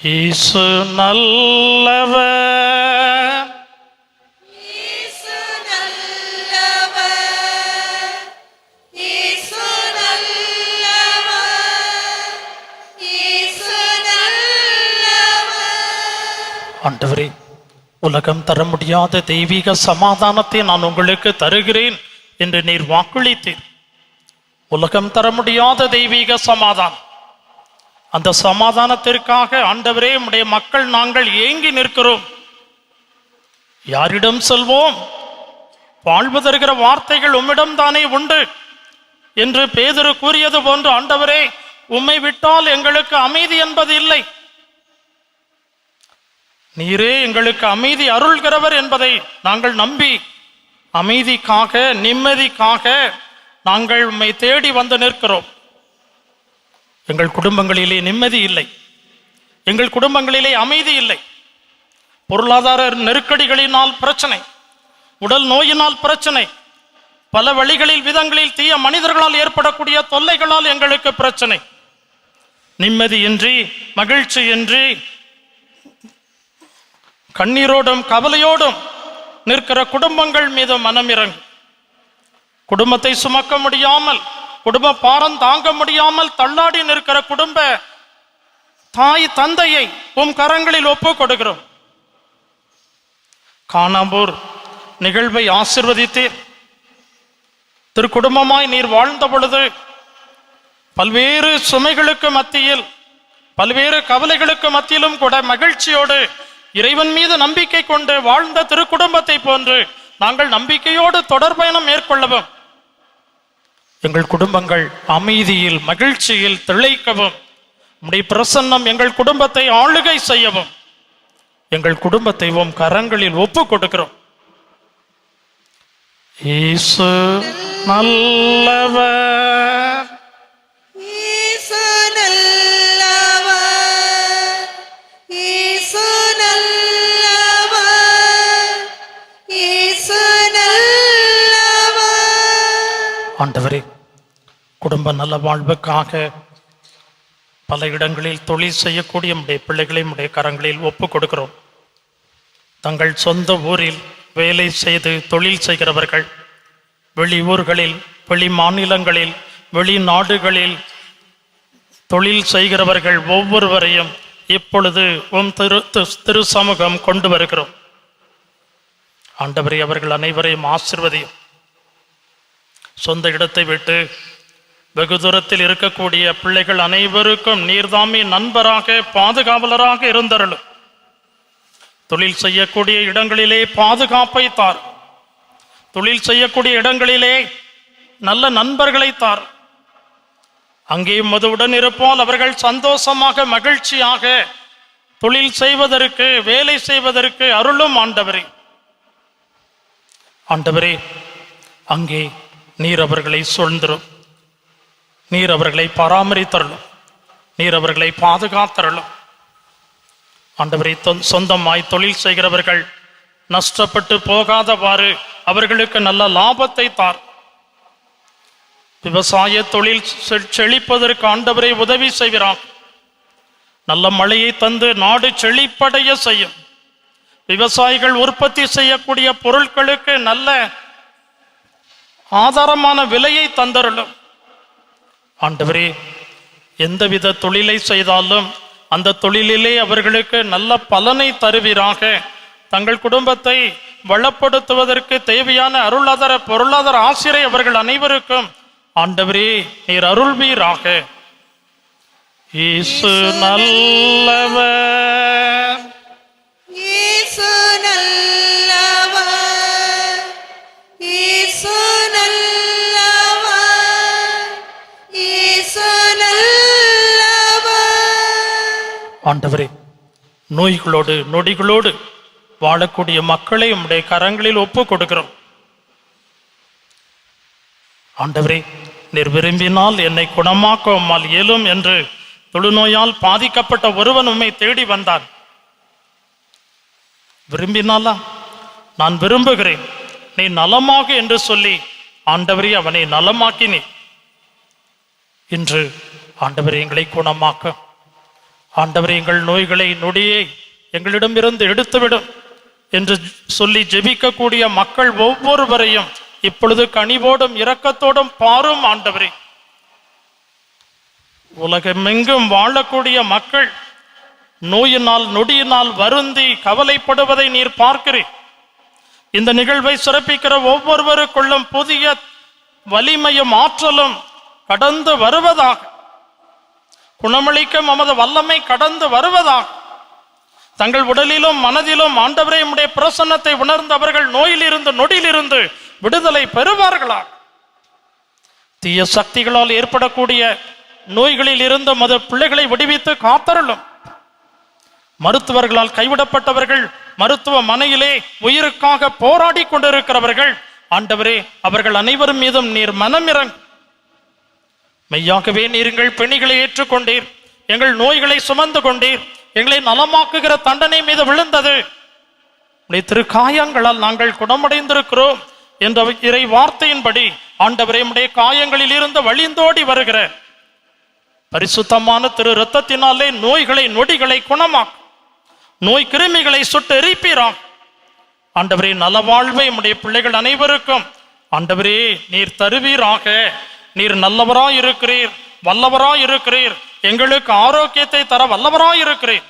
இயேசு நல்லவர், இயேசு நல்லவர், இயேசு நல்லவர், இயேசு நல்லவர். ஆண்டவரே, உலகம் தர முடியாத தெய்வீக சமாதானத்தை நான் உங்களுக்கு தருகிறேன் என்று நீர் வாக்குளித்தீர். உலகம் தர முடியாத தெய்வீக சமாதானம், அந்த சமாதானத்திற்காக ஆண்டவரே உம்முடைய மக்கள் நாங்கள் ஏங்கி நிற்கிறோம். யாரிடம் செல்வோம்? வாழ்வு தருகிற வார்த்தைகள் உம்மிடம் தானே உண்டு என்று பேதுரு கூறியது போன்று ஆண்டவரே, உம்மை விட்டால் எங்களுக்கு அமைதி என்பது இல்லை. நீரே எங்களுக்கு அமைதி அருள்கிறவர் என்பதை நாங்கள் நம்பி அமைதிக்காக நிம்மதிக்காக நாங்கள் உம்மை தேடி வந்து நிற்கிறோம். எங்கள் குடும்பங்களிலே நிம்மதி இல்லை, எங்கள் குடும்பங்களிலே அமைதி இல்லை. பொருளாதார நெருக்கடிகளினால் பிரச்சனை, உடல் நோயினால் பிரச்சனை, பல வழிகளில் விதங்களில் தீய மனிதர்களால் ஏற்படக்கூடிய தொல்லைகளால் எங்களுக்கு பிரச்சனை. நிம்மதியின்றி மகிழ்ச்சியின்றி கண்ணீரோடும் கவலையோடும் நிற்கிற குடும்பங்கள் மீது மனம் இறங்கும். குடும்பத்தை சுமக்க முடியாமல் குடும்ப பாரம் தாங்க முடியாமல் தள்ளாடி நிற்கிற குடும்ப தாய் தந்தையை உம் கரங்களில் ஒப்பு கொடுக்கிறோம். கானாம்பூர் நிகழ்வை ஆசிர்வதித்தீர். திருக்குடும்பமாய் நீர் வாழ்ந்த பொழுது பல்வேறு சுமைகளுக்கு மத்தியில், பல்வேறு கவலைகளுக்கு மத்தியிலும் கூட மகிழ்ச்சியோடு இறைவன் மீது நம்பிக்கை கொண்டு வாழ்ந்த திருக்குடும்பத்தை போன்று நாங்கள் நம்பிக்கையோடு தொடர்பயணம் மேற்கொள்ளவும், எங்கள் குடும்பங்கள் அமைதியில் மகிழ்ச்சியில் திளைக்கவும், உம்முடைய பிரசன்னம் எங்கள் குடும்பத்தை ஆளுகை செய்யவும் எங்கள் குடும்பத்தை உம் கரங்களில் ஒப்பு கொடுக்கிறோம். இயேசு நல்லவர், இயேசு நல்லவர், இயேசு நல்லவர், இயேசு நல்லவர். ஆண்டவரே, குடும்ப நல வாழ்வுக்காக பல இடங்களில் தொழில் செய்யக்கூடிய நம்முடைய பிள்ளைகளை நம்முடைய கரங்களில் ஒப்பு கொடுக்கிறோம். தங்கள் சொந்த ஊரில் வேலை செய்து தொழில் செய்கிறவர்கள், வெளி ஊர்களில், வெளி மாநிலங்களில், வெளிநாடுகளில் தொழில் செய்கிறவர்கள் ஒவ்வொருவரையும் இப்பொழுது உம் திரு சமூகம் கொண்டு வருகிறோம். ஆண்டவரே, அவர்கள் அனைவரையும் ஆசீர்வதியும். சொந்த இடத்தை விட்டு வெகு தூரத்தில் இருக்கக்கூடிய பிள்ளைகள் அனைவருக்கும் நீர்தாமே நண்பராக பாதுகாவலராக இருந்தருளும். தொழில் செய்யக்கூடிய இடங்களிலே பாதுகாப்பை தார். தொழில் செய்யக்கூடிய இடங்களிலே நல்ல நண்பர்களை தார். அங்கேயும் மதுவுடன் இருப்போல் அவர்கள் சந்தோஷமாக மகிழ்ச்சியாக தொழில் செய்வதற்கு, வேலை செய்வதற்கு அருளும். ஆண்டவரே, ஆண்டவரே, அங்கே நீர் அவர்களை சூழ்ந்திரும். நீர் அவர்களை பராமரித்தருளும். நீர் அவர்களை பாதுகாத்தருளும். ஆண்டவரை, சொந்தமாய் தொழில் செய்கிறவர்கள் நஷ்டப்பட்டு போகாதவாறு அவர்களுக்கு நல்ல லாபத்தை தார். விவசாய தொழில் செழிப்பதற்கு ஆண்டவரை உதவி செய்கிறார். நல்ல மழையை தந்து நாடு செழிப்படைய செய்யும். விவசாயிகள் உற்பத்தி செய்யக்கூடிய பொருட்களுக்கு நல்ல ஆதாரமான விலையை தந்தருளும். ஆண்டவரே, எந்தவித தொழிலை செய்தாலும் அந்த தொழிலிலே அவர்களுக்கு நல்ல பலனை தருவீராக. தங்கள் குடும்பத்தை வளப்படுத்துவதற்கு தேவையான அருளாதார பொருளாதார ஆசிரியை அவர்கள் அனைவருக்கும் ஆண்டவரே நீர் அருள்வீராக. இயேசு நல்லவர், இயேசு நல்லவர், இயேசு நல்லவர், இயேசு நல்லவர். ஆண்டவரே, நோய்களோடு நொடிகளோடு வாழக்கூடிய மக்களை உம்முடைய கரங்களில் ஒப்பு கொடுக்கிறோம். ஆண்டவரே, நீர் விரும்பினால் என்னை குணமாக்க உம்மால் இயலும் என்று தொழுநோயால் பாதிக்கப்பட்ட ஒருவன் உம்மை தேடி வந்தான். விரும்பினாலா? நான் விரும்புகிறேன், நீ நலமாக என்று சொல்லி ஆண்டவரே அவனை நலமாக்கினே. இன்று ஆண்டவரே எங்களை குணமாக்க, ஆண்டவரே எங்கள் நோய்களை நொடியை எங்களிடமிருந்து எடுத்துவிடும் என்று சொல்லி ஜெபிக்கக்கூடிய மக்கள் ஒவ்வொருவரையும் இப்பொழுது கனிவோடும் இரக்கத்தோடும் பாரும். ஆண்டவரே, உலகமெங்கும் வாழக்கூடிய மக்கள் நோயினால் நொடியினால் வருந்தி கவலைப்படுவதை நீர் பார்க்கிறீர். இந்த நிகழ்வை சிறப்பிக்கிற ஒவ்வொருவருக்குள்ளும் புதிய வலிமையும் ஆற்றலும் கடந்து வருவதாக, குணமளிக்கும் நமது வல்லமை கடந்து வருவதாக, தங்கள் உடலிலும் மனதிலும் ஆண்டவரே உம்முடைய பிரசன்னத்தை உணர்ந்தவர்கள் நோயிலிருந்து நொடியிலிருந்து விடுதலை பெறுவார்களா. தீய சக்திகளால் ஏற்படக்கூடிய நோய்களில் இருந்து மது பிள்ளைகளை விடுவித்து காத்தருளும். மருத்துவர்களால் கைவிடப்பட்டவர்கள், மருத்துவமனையிலே உயிருக்காக போராடி கொண்டிருக்கிறவர்கள் ஆண்டவரே அவர்கள் அனைவரும் மீதும் நீர் மனமிறங்க. மெய்யாகவே நீர் எங்கள் பிணிகளை ஏற்றுக்கொண்டீர், எங்கள் நோய்களை சுமந்து கொண்டீர், எங்களை நலமாக்குகிற தண்டனை மீது விழுந்தது. திரு காயங்களால் நாங்கள் குணமடைந்திருக்கிறோம் என்ற இறை வார்த்தையின்படி ஆண்டவரே உம்முடைய காயங்களில் இருந்து வழிந்தோடி வருகிற பரிசுத்தமான திரு இரத்தத்தினாலே நோய்களை நொடிகளை குணமாக்கும், நோய் கிருமிகளை சுட்டு எரிப்பீராம். ஆண்டவரே, நலவாழ்வை உம்முடைய பிள்ளைகள் அனைவருக்கும் ஆண்டவரே நீர் தருவீராக, நீர் நல்லவராய் இருக்கிறீர், வல்லவராய் இருக்கிறீர், எங்களுக்கு ஆரோக்கியத்தை தர வல்லவராய் இருக்கிறீர்.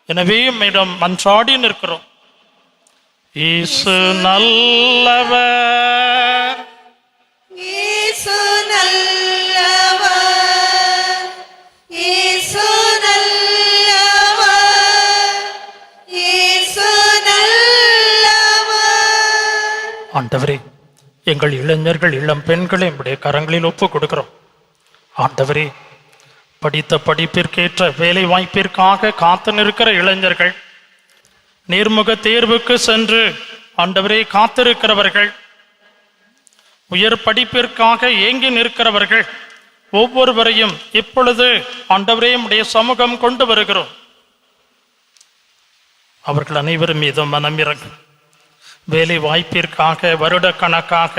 எனவே உம்மிடம் மன்றாடி நிற்கிறோம். இயேசு நல்லவர், இயேசு நல்லவர், இயேசு நல்லவர், இயேசு நல்லவர். ஆண்டவரே, எங்கள் இளைஞர்கள் இளம் பெண்களை நம்முடைய கரங்களில் ஒப்பு கொடுக்கிறோம். ஆண்டவரே, படித்த படிப்பிற்கேற்ற வேலை வாய்ப்பிற்காக காத்து நிற்கிற இளைஞர்கள், நேர்முக தேர்வுக்கு சென்று ஆண்டவரே காத்திருக்கிறவர்கள், உயர் படிப்பிற்காக ஏங்கி நிற்கிறவர்கள் ஒவ்வொருவரையும் இப்பொழுது ஆண்டவரே உம்முடைய சமூகம் கொண்டு வருகிறோம். அவர்கள் அனைவரும் மீதும் மனமிறங்கும். வேலை வாய்ப்பிற்காக வருடக்கணக்காக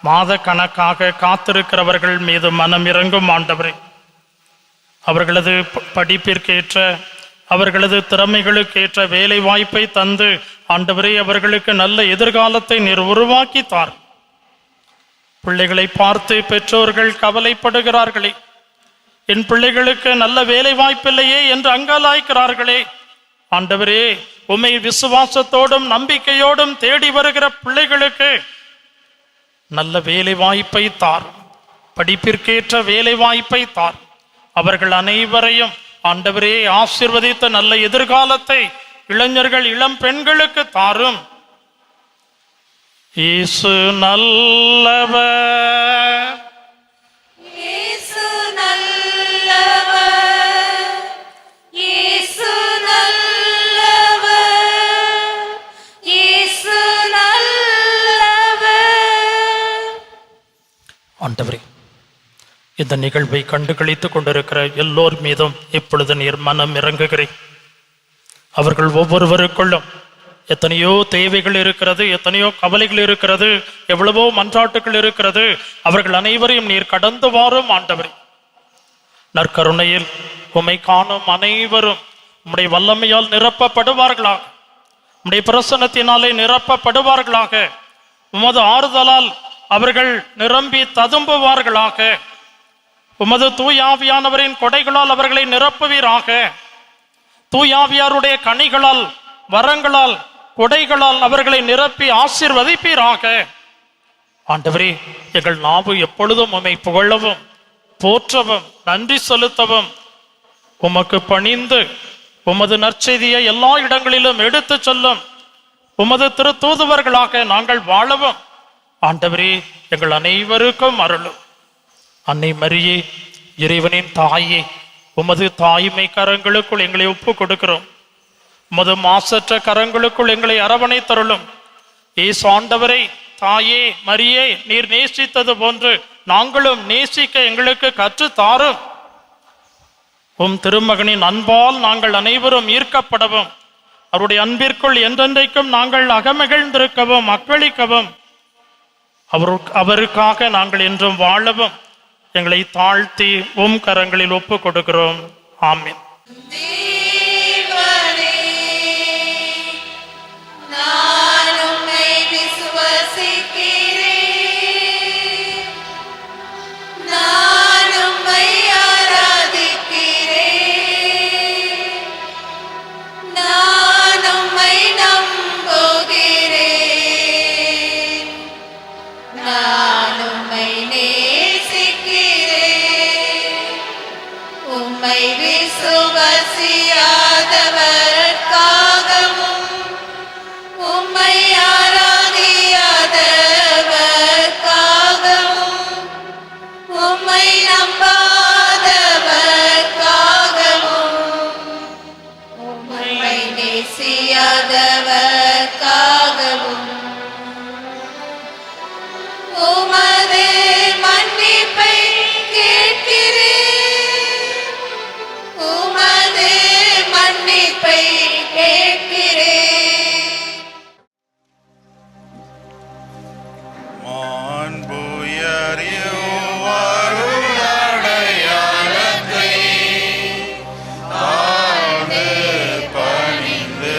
மாத கணக்காக காத்திருக்கிறவர்கள் மீது மனம் இறங்கும் ஆண்டவரே. அவர்களது படிப்பிற்கேற்ற அவர்களது திறமைகளுக்கேற்ற வேலை வாய்ப்பை தந்து ஆண்டவரே அவர்களுக்கு நல்ல எதிர்காலத்தை நீர் உருவாக்கி தார். பிள்ளைகளை பார்த்து பெற்றோர்கள் கவலைப்படுகிறார்களே, என் பிள்ளைகளுக்கு நல்ல வேலை வாய்ப்பில்லையே என்று அங்கலாய்க்கிறார்களே. ஆண்டவரே, உம்மை விசுவாசத்தோடும் நம்பிக்கையோடும் தேடி வருகிற பிள்ளைகளுக்கு நல்ல வேலை வாய்ப்பை தார், படிப்பிற்கேற்ற வேலை வாய்ப்பை தார். அவர்கள் அனைவரையும் ஆண்டவரே ஆசீர்வதித்த நல்ல எதிர்காலத்தை இளைஞர்கள் இளம் பெண்களுக்கு தாரும். இயேசு நல்லவர், இயேசு நல்லவர், இயேசு நல்லவர், இயேசு நல்லவர். ஆண்டவரே, இந்த நிகழ்வை கண்டு களித்துக் கொண்டிருக்கிற எல்லோர் மீதும் இப்பொழுது நீர் மனம் இறங்குகிறேன். அவர்கள் ஒவ்வொருவருக்குள்ளும் எத்தனையோ தேவைகள் இருக்கிறது, எத்தனையோ கவலைகள் இருக்கிறது, எவ்வளவோ மன்றாட்டுகள் இருக்கிறது. அவர்கள் அனைவரையும் நீர் கடந்து வாரும் ஆண்டவரே. நற்கருணையில் உம்மை காணும் அனைவரும் உம்முடைய வல்லமையால் நிரப்பப்படுவார்களாக, உம்முடைய பிரசன்னத்தினாலே நிரப்பப்படுவார்களாக, உமது ஆறுதலால் அவர்கள் நிரம்பி ததும்புவார்களாக, உமது தூயாவியானவரின் கொடைகளால் அவர்களை நிரப்புவீராக, தூயாவியாருடைய கனிகளால் வரங்களால் கொடைகளால் அவர்களை நிரப்பி ஆசீர்வதிப்பீராக. ஆண்டவரே, எங்கள் நாவு எப்பொழுதும் உம்மை புகழவும் போற்றவும் நன்றி செலுத்தவும் உமக்கு பணிந்து உமது நற்செய்தியை எல்லா இடங்களிலும் எடுத்து செல்லும் உமது திருத்தூதுவர்களாக நாங்கள் வாழவும் ஆண்டவரே எங்கள் அனைவருக்கும் அருளும். அன்னை மரியே, இறைவனின் தாயே, உமது தாய்மை கரங்களுக்குள் எங்களை ஒப்பு கொடுக்கிறோம். உமது மாசற்ற கரங்களுக்குள் எங்களை அரவணைத்தருளும். ஏசு ஆண்டவரை தாயே மரியே நீர் நேசித்தது போன்று நாங்களும் நேசிக்க எங்களுக்கு கற்று தாரும். உம் திருமகனின் அன்பால் நாங்கள் அனைவரும் ஈர்க்கப்படவும் அவருடைய அன்பிற்குள் என்றென்றைக்கும் நாங்கள் அகமகிழ்ந்திருக்கவும் அக்களிக்கவும் அவருக்காக நாங்கள் என்றும் வாழவும் எங்களை தாழ்த்தி உம் கரங்களில் ஒப்பு கொடுக்கிறோம். ஆமீன். தேவனே, நான் உம்மை விசுவசிக்கிறேன், நான் உம்மை ஆராதிக்கிறேன், நான் உம்மை நம்புகிறேன், நான் உம்மை நேசிக்கிறேன். உம்மை விசுவசியாதவர்க்காகவும் உம்மை ஆராதியாதவர்க்காகவும் உம்மை நம்பாதவர்க்காகவும் உம்மை நேசியாதவர்க்காகவும் உமது மன்னிப்பை கேட்கிறேன், உமது மன்னிப்பை கேட்கிறேன். பணிந்து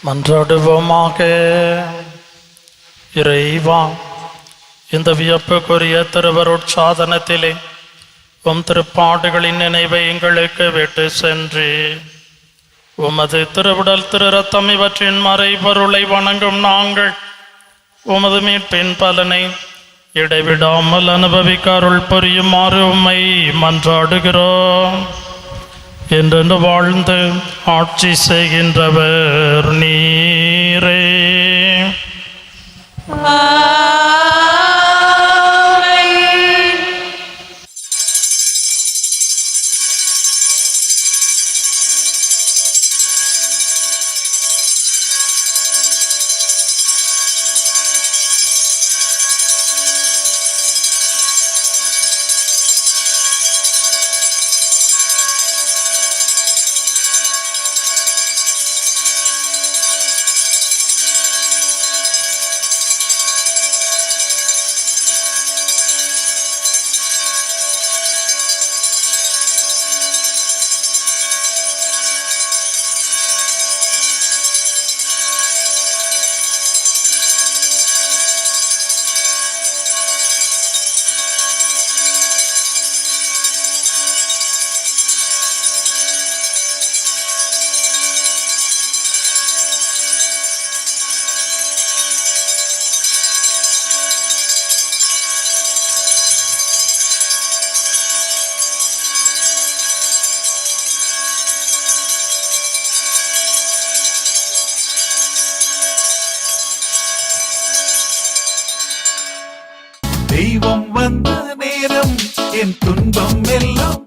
மன்றாடுவோமாக. இறைவா, இந்த வியப்புக்குரிய திருவருட்சாதனத்திலே உம் திருப்பாடுகளின் நினைவை எங்களுக்கு விட்டு சென்று உமது திருவுடல் திரு ரத்தம் இவற்றின் மறைபொருளை வணங்கும் நாங்கள் உமது மீட்பின் பலனை இடைவிடாமல் அனுபவிக்க அருள் புரியுமாறு உம்மை மன்றாடுகிறோம். என்றென்று வாழ்ந்து ஆட்சி செய்கின்றவர் நீரே. தெய்வம் வந்த நேரம் என் துன்பம் எல்லாம்